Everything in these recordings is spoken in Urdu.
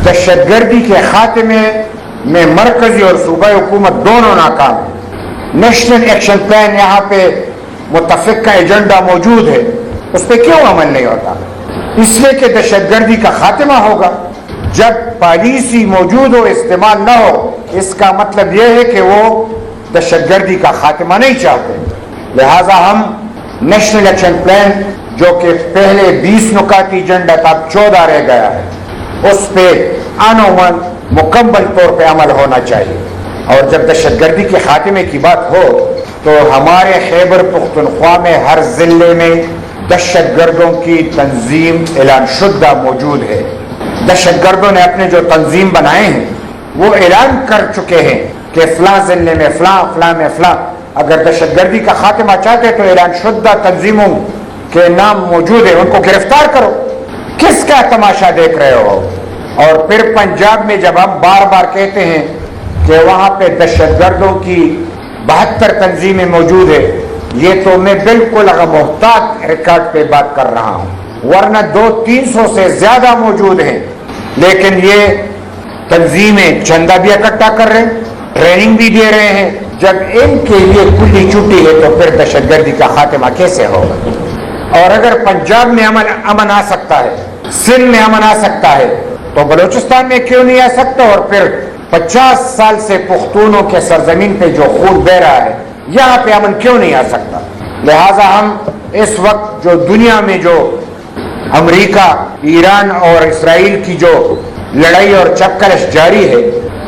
دہشت گردی کے خاتمے میں مرکزی اور صوبائی حکومت دونوں ناکام ہیں. نیشنل ایکشن پلان یہاں پہ متفق کا ایجنڈا موجود ہے, اس پہ کیوں عمل نہیں ہوتا؟ اس لیے کہ دہشت گردی کا خاتمہ ہوگا. جب پالیسی موجود ہو, استعمال نہ ہو, اس کا مطلب یہ ہے کہ وہ دہشت گردی کا خاتمہ نہیں چاہتے. لہذا ہم نیشنل ایکشن پلان جو کہ پہلے 20 نکاتی ایجنڈا تھا, 14 رہ گیا ہے, اس پہ عنوان مکمل طور پہ عمل ہونا چاہیے. اور جب دہشت گردی کے خاتمے کی بات ہو تو ہمارے خیبر پختونخوا میں ہر ضلع میں دہشت گردوں کی تنظیم اعلان شدہ موجود ہے. دہشت گردوں نے اپنے جو تنظیم بنائے ہیں وہ اعلان کر چکے ہیں کہ فلاں ضلع میں فلاں, فلاں میں فلاں. اگر دہشت گردی کا خاتمہ چاہتے تو اعلان شدہ تنظیموں کے نام موجود ہیں, ان کو گرفتار کرو. کس کا تماشا دیکھ رہے ہو؟ اور پھر پنجاب میں جب ہم بار بار کہتے ہیں کہ وہاں پہ دہشت گردوں کی 72 تنظیمیں موجود ہے, یہ تو میں بالکل محتاط ریکارڈ پہ بات کر رہا ہوں, ورنہ 200-300 سے زیادہ موجود ہیں. لیکن یہ تنظیمیں چندہ بھی اکٹھا کر رہے ہیں, ٹریننگ بھی دے رہے ہیں. جب ان کے لیے کھلی چھٹی ہے تو پھر دہشت گردی کا خاتمہ کیسے ہوگا؟ اور اگر پنجاب میں امن آ سکتا ہے, سندھ میں امن آ سکتا ہے, تو بلوچستان میں کیوں نہیں آ سکتا؟ اور پھر 50 سال سے پختونوں کے سرزمین پہ جو خون بہ رہا ہے, یہاں پہ امن کیوں نہیں آ سکتا؟ لہذا ہم اس وقت جو دنیا میں جو امریکہ, ایران اور اسرائیل کی جو لڑائی اور چپکلش جاری ہے,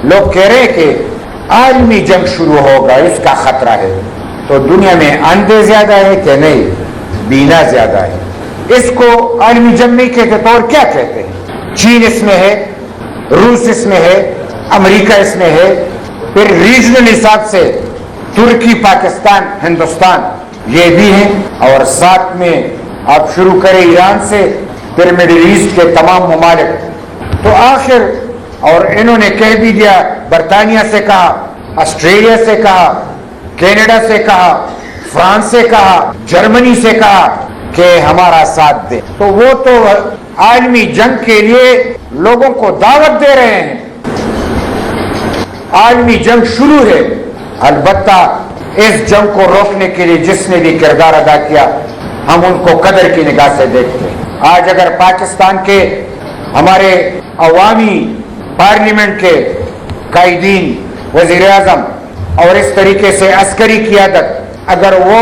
لوگ کہہ رہے ہیں کہ عالمی جنگ شروع ہوگا, اس کا خطرہ ہے. تو دنیا میں اندھے زیادہ ہے کہ نہیں؟ بینا زیادہ ہے. اس کو عالمی جنگ نہیں کہتے تو اور کیا کہتے ہیں؟ چین اس میں ہے, روس اس میں ہے, امریکہ اس میں ہے, پھر ریجنل حساب سے ترکی, پاکستان, ہندوستان یہ بھی ہیں, اور ساتھ میں آپ شروع کریں ایران سے, پھر مڈل ایسٹ کے تمام ممالک. تو آخر اور انہوں نے کہہ بھی دیا, برطانیہ سے کہا, آسٹریلیا سے کہا, کینیڈا سے کہا, فرانس سے کہا, جرمنی سے کہا کہ ہمارا ساتھ دے. تو وہ تو عالمی جنگ کے لیے لوگوں کو دعوت دے رہے ہیں. عالمی جنگ شروع ہے. البتہ اس جنگ کو روکنے کے لیے جس نے بھی کردار ادا کیا, ہم ان کو قدر کی نگاہ سے دیکھتے ہیں. آج اگر پاکستان کے ہمارے عوامی پارلیمنٹ کے قائدین, وزیر اعظم اور اس طریقے سے عسکری قیادت اگر وہ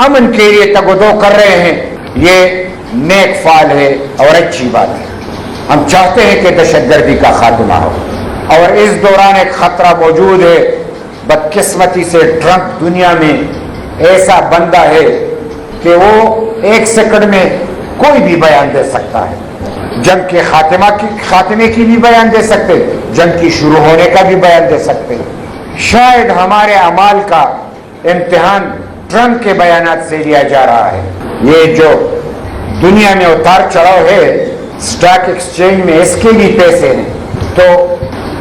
امن کے لیے تگ و دو کر رہے ہیں, یہ نیک فعل ہے اور اچھی بات ہے. ہم چاہتے ہیں کہ دہشت گردی کا خاتمہ ہو, اور اس دوران ایک خطرہ موجود ہے. بدقسمتی سے ٹرمپ دنیا میں ایسا بندہ ہے کہ وہ 1 سیکنڈ میں کوئی بھی بیان دے سکتا ہے. جنگ کے خاتمے کی بھی بیان دے سکتے, جنگ کی شروع ہونے کا بھی بیان دے سکتے. شاید ہمارے اعمال کا امتحان ٹرمپ کے بیانات سے لیا جا رہا ہے. یہ جو دنیا میں اتار چڑھاؤ ہے اسٹاک ایکسچینج میں, اس کے بھی پیسے ہیں. تو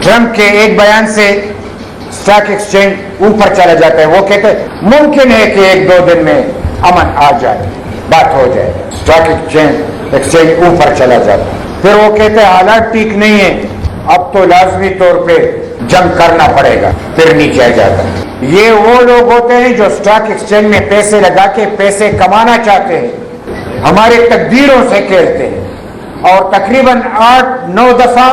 ٹرمپ کے ایک بیان سے اسٹاک ایکسچینج اوپر چلا جاتا ہے. وہ کہتے ہیں ممکن ہے کہ 1-2 دن میں امن آ جائے, بات ہو جائے, اسٹاک ایکسچینج اوپر چلا جاتا ہے. پھر وہ کہتے ہیں حالات ٹھیک نہیں ہیں, اب تو لازمی طور پہ جنگ کرنا پڑے گا, پھر نیچے آ جاتا ہے. یہ وہ لوگ ہوتے ہیں جو اسٹاک ایکسچینج میں پیسے لگا کے پیسے کمانا چاہتے ہیں, ہمارے تقدیروں سے کھیلتے ہیں. اور تقریباً 8-9 دفعہ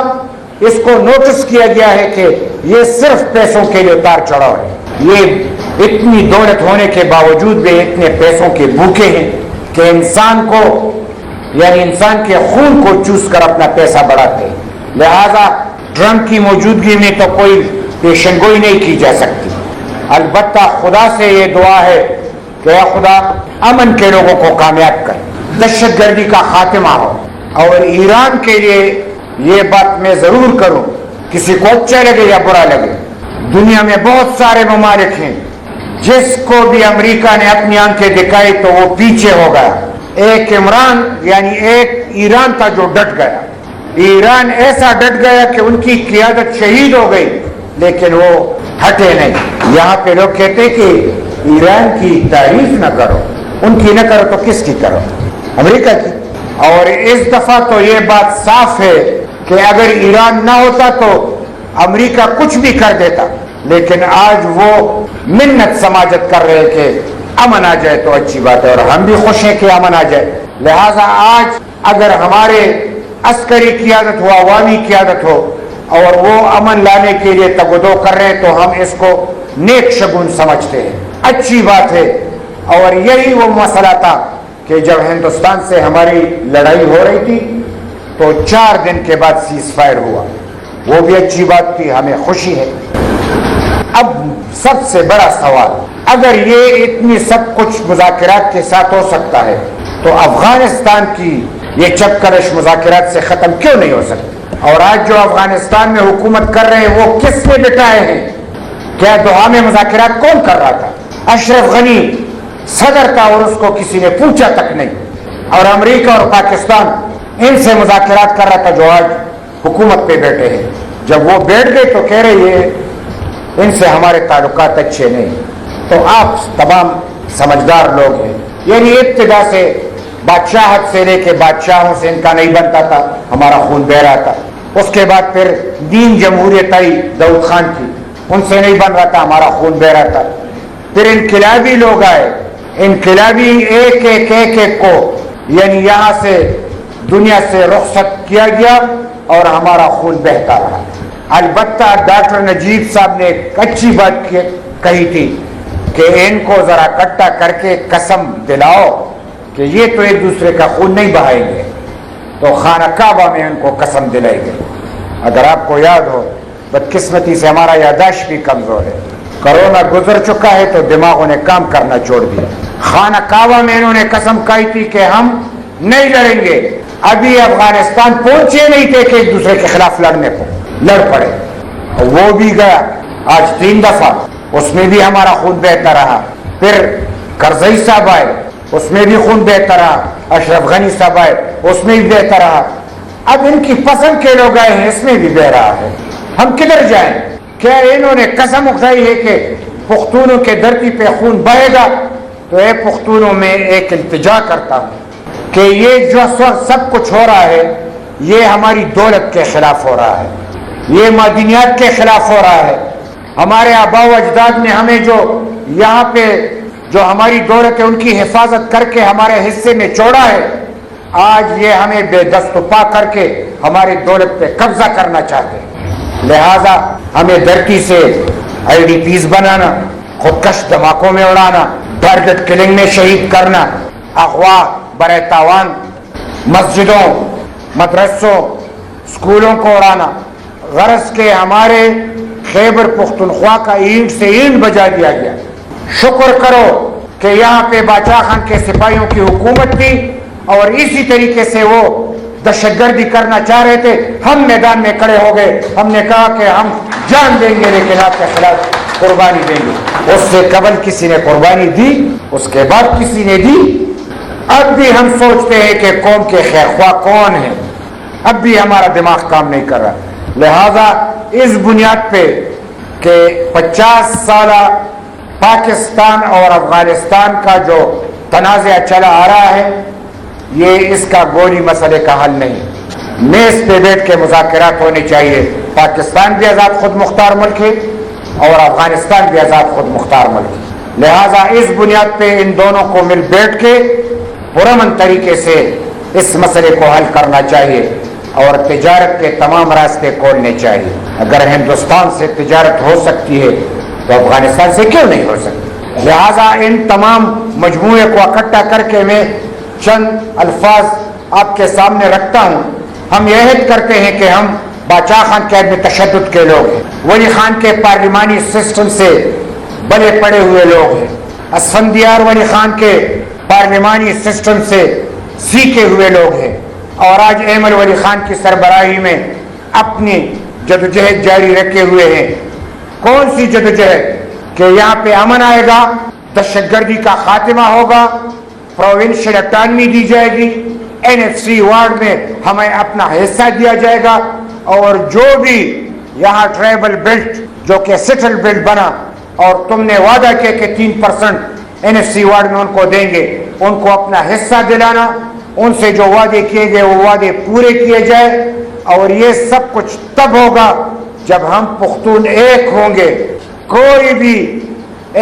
اس کو نوٹس کیا گیا ہے کہ یہ صرف پیسوں کے لیے اتار چڑھاؤ ہے. یہ اتنی دولت ہونے کے باوجود بھی اتنے پیسوں کے بھوکے ہیں کہ انسان کو, یعنی انسان کے خون کو چوس کر اپنا پیسہ بڑھاتے ہیں. لہذا ٹرمپ کی موجودگی میں تو کوئی پیشن گوئی نہیں کی جا سکتی. البتہ خدا سے یہ دعا ہے کہ اے خدا امن کے لوگوں کو کامیاب کر, دہشت گردی کا خاتمہ ہو. اور ایران کے لیے یہ بات میں ضرور کروں, کسی کو اچھا لگے یا برا لگے, دنیا میں بہت سارے ممالک ہیں جس کو بھی امریکہ نے اپنی آنکھیں دکھائی تو وہ پیچھے ہو گیا. ایک عمران یعنی ایک ایران تھا جو ڈٹ گیا. ایران ایسا ڈٹ گیا کہ ان کی قیادت شہید ہو گئی, لیکن وہ ہٹے نہیں. یہاں پہ لوگ کہتے ہیں کہ ایران کی تعریف نہ کرو, ان کی نہ کرو تو کس کی کرو؟ امریکہ کی. اور اس دفعہ تو یہ بات صاف ہے کہ اگر ایران نہ ہوتا تو امریکہ کچھ بھی کر دیتا، لیکن آج وہ منت سماجت کر رہے کہ امن آ جائے تو اچھی بات ہے، اور ہم بھی خوش ہیں کہ امن آ جائے۔ لہذا آج اگر ہمارے عسکری قیادت ہو، عوامی قیادت ہو، اور وہ امن لانے کے لیے تگودو کر رہے ہیں تو ہم اس کو نیک شگون سمجھتے ہیں، اچھی بات ہے۔ اور یہی وہ مسئلہ تھا کہ جب ہندوستان سے ہماری لڑائی ہو رہی تھی تو 4 دن کے بعد سیز فائر ہوا، وہ بھی اچھی بات تھی، ہمیں خوشی ہے۔ اب سب سے بڑا سوال، اگر یہ اتنی سب کچھ مذاکرات کے ساتھ ہو سکتا ہے تو افغانستان کی یہ چپکلش مذاکرات سے ختم کیوں نہیں ہو سکتی؟ اور آج جو افغانستان میں حکومت کر رہے ہیں وہ کس نے بٹھائے ہیں؟ کیا دوحہ میں مذاکرات کون کر رہا تھا؟ اشرف غنی صدر تھا اور اس کو کسی نے پوچھا تک نہیں، اور امریکہ اور پاکستان ان سے مذاکرات کر رہا تھا جو آج حکومت پہ بیٹھے ہیں۔ جب وہ بیٹھ گئے تو کہہ رہے یہ ان سے ہمارے تعلقات اچھے نہیں۔ تو آپ تمام سمجھدار لوگ ہیں، یعنی ابتدا سے بادشاہت سے لے کے بادشاہوں سے ان کا نہیں بنتا تھا، ہمارا خون بہ رہا تھا۔ اس کے بعد پھر دین جمہوریت آئی داؤد خان کی، ان سے نہیں بن رہا تھا، ہمارا خون بہ رہا تھا۔ پھر انقلابی لوگ آئے، انقلابی ایک ایک ایک ایک کو یعنی یہاں سے دنیا سے رخصت کیا گیا اور ہمارا خون بہتا رہا۔ البتہ ڈاکٹر نجیب صاحب نے ایک اچھی بات کہی تھی کہ ان کو ذرا اکٹھا کر کے قسم دلاؤ کہ یہ تو ایک دوسرے کا خون نہیں بہائیں گے، تو خانہ کعبہ میں ان کو قسم دلائی گئی۔ اگر آپ کو یاد ہو، بدقسمتی سے ہمارا یادداشت بھی کمزور ہے، کرونا گزر چکا ہے تو دماغوں نے کام کرنا چھوڑ دیا۔ خانہ کعبہ میں انہوں نے قسم کھائی تھی کہ ہم نہیں لڑیں گے، ابھی افغانستان پہنچے نہیں تھے کہ ایک دوسرے کے خلاف لڑنے کو لڑ پڑے، وہ بھی گیا آج 3 دفعہ، اس میں بھی ہمارا خون بہتا رہا۔ پھر کرزئی صاحب آئے، اس میں بھی خون بہتا رہا، اشرف غنی صاحب آئے، اس میں بھی بہتا رہا۔ اب ان کی پسند کے لوگ آئے ہیں، اس میں بھی بہ رہا ہے۔ ہم کدھر جائیں؟ کیا انہوں نے قسم اٹھائی ہے کہ پختونوں کے دھرتی پہ خون بہے گا؟ تو اے پختونوں میں ایک التجا کرتا ہوں کہ یہ جو سب کچھ ہو رہا ہے یہ ہماری دولت کے خلاف ہو رہا ہے، یہ معدنیات کے خلاف ہو رہا ہے۔ ہمارے آباء و اجداد نے ہمیں جو یہاں پہ جو ہماری دولت ہے ان کی حفاظت کر کے ہمارے حصے میں چھوڑا ہے، آج یہ ہمیں بے دست و پا کر کے ہماری دولت پہ قبضہ کرنا چاہتے ہیں۔ لہذا ہمیں دھرتی سے IDPs بنانا، خودکش دھماکوں میں اڑانا، ٹارگٹ کلنگ میں شہید کرنا، اغوا برائے تاوان، مسجدوں، مدرسوں، اسکولوں کو اڑانا، غرض کے ہمارے خیبر پختونخوا کا اینٹ سے اینٹ بجا دیا گیا۔ شکر کرو کہ یہاں پہ باچا خان کے سپاہیوں کی حکومت تھی اور اسی طریقے سے وہ دہشت گردی کرنا چاہ رہے تھے، ہم میدان میں کھڑے ہو گئے، ہم نے کہا کہ ہم جان دیں گے لیکن آپ کے خلاف قربانی دیں گے۔ اس سے قبل کسی نے قربانی دی، اس کے بعد کسی نے دی۔ اب بھی ہم سوچتے ہیں کہ قوم کے خیر خواہ کون ہیں، اب بھی ہمارا دماغ کام نہیں کر رہا۔ لہذا اس بنیاد پہ کہ 50 سالہ پاکستان اور افغانستان کا جو تنازع چلا آ رہا ہے، یہ اس کا گولی مسئلے کا حل نہیں۔ میز پہ بیٹھ کے مذاکرات ہونے چاہیے۔ پاکستان بھی آزاد خود مختار ملک ہے اور افغانستان بھی آزاد خود مختار ملک ہے۔ لہذا اس بنیاد پہ ان دونوں کو مل بیٹھ کے پرامن طریقے سے اس مسئلے کو حل کرنا چاہیے اور تجارت کے تمام راستے کھولنے چاہیے۔ اگر ہندوستان سے تجارت ہو سکتی ہے تو افغانستان سے کیوں نہیں ہو سکتی؟ لہذا ان تمام مجموعے کو اکٹھا کر کے میں چند الفاظ آپ کے سامنے رکھتا ہوں۔ ہم یہ عہد کرتے ہیں کہ ہم باچا خان قید میں تشدد کے لوگ ہیں، ولی خان کے پارلیمانی سسٹم سے بلے پڑے ہوئے لوگ ہیں، اسفندیار ولی خان کے پارلیمانی سسٹم سے سیکھے ہوئے لوگ ہیں، اور آج ایمل ولی خان کی سربراہی میں اپنی جدوجہد جاری رکھے ہوئے ہیں۔ کون سی جدوجہد؟ کہ یہاں پہ امن آئے گا، دہشت گردی کا خاتمہ ہوگا، پروونشل اٹانومی دی جائے گی، NFC وارڈ میں ہمیں اپنا حصہ دیا جائے گا، اور جو بھی یہاں ٹرائبل بیلٹ جو کہ سیٹل بیلٹ بنا اور تم نے وعدہ کیا کہ 3% NFC وارڈ میں ان کو دیں گے، ان کو اپنا حصہ دلانا، ان سے جو وعدے کیے گئے وہ وعدے پورے کیے جائے، اور یہ سب کچھ تب ہوگا جب ہم پختون ایک ہوں گے. کوئی بھی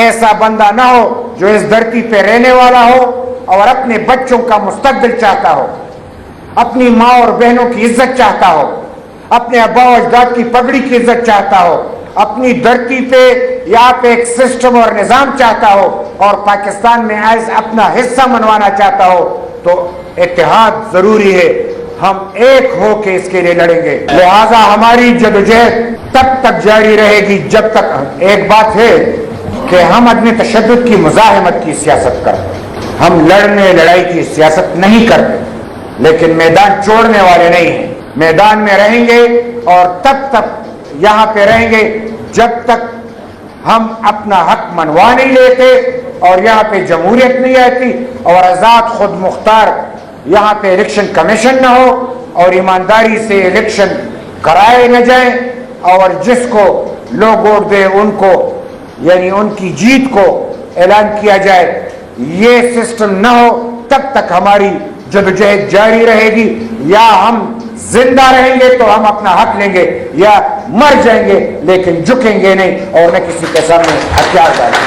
ایسا بندہ نہ ہو جو اس دھرتی پہ رہنے والا ہو اور اپنے بچوں کا مستقبل چاہتا ہو, اپنی ماں اور بہنوں کی عزت چاہتا ہو, اپنے آبا و اجداد کی پگڑی کی عزت چاہتا ہو, اپنی دھرتی پہ یہاں پہ ایک سسٹم اور نظام چاہتا ہو اور پاکستان میں ایز اپنا حصہ منوانا چاہتا ہو, تو اتحاد ضروری ہے. ہم ایک ہو کے اس کے لیے لڑیں گے. لہذا ہماری جدوجہد تب تک جاری رہے گی جب تک. ایک بات ہے کہ ہم عدم تشدد کی مزاحمت کی سیاست کرتے, ہم لڑنے لڑائی کی سیاست نہیں کرتے, لیکن میدان چھوڑنے والے نہیں ہیں. میدان میں رہیں گے اور تب تک یہاں پہ رہیں گے جب تک ہم اپنا حق منوا نہیں لیتے اور یہاں پہ جمہوریت نہیں آتی اور آزاد خود مختار یہاں پہ الیکشن کمیشن نہ ہو اور ایمانداری سے الیکشن کرائے نہ جائیں اور جس کو لوگ ووٹ دیں ان کو یعنی ان کی جیت کو اعلان کیا جائے. یہ سسٹم نہ ہو تب تک ہماری جدوجہد جاری رہے گی. یا ہم زندہ رہیں گے تو ہم اپنا حق لیں گے, یا مر جائیں گے لیکن جھکیں گے نہیں اور نہ کسی کے سامنے ہتھیار ڈالیں گے.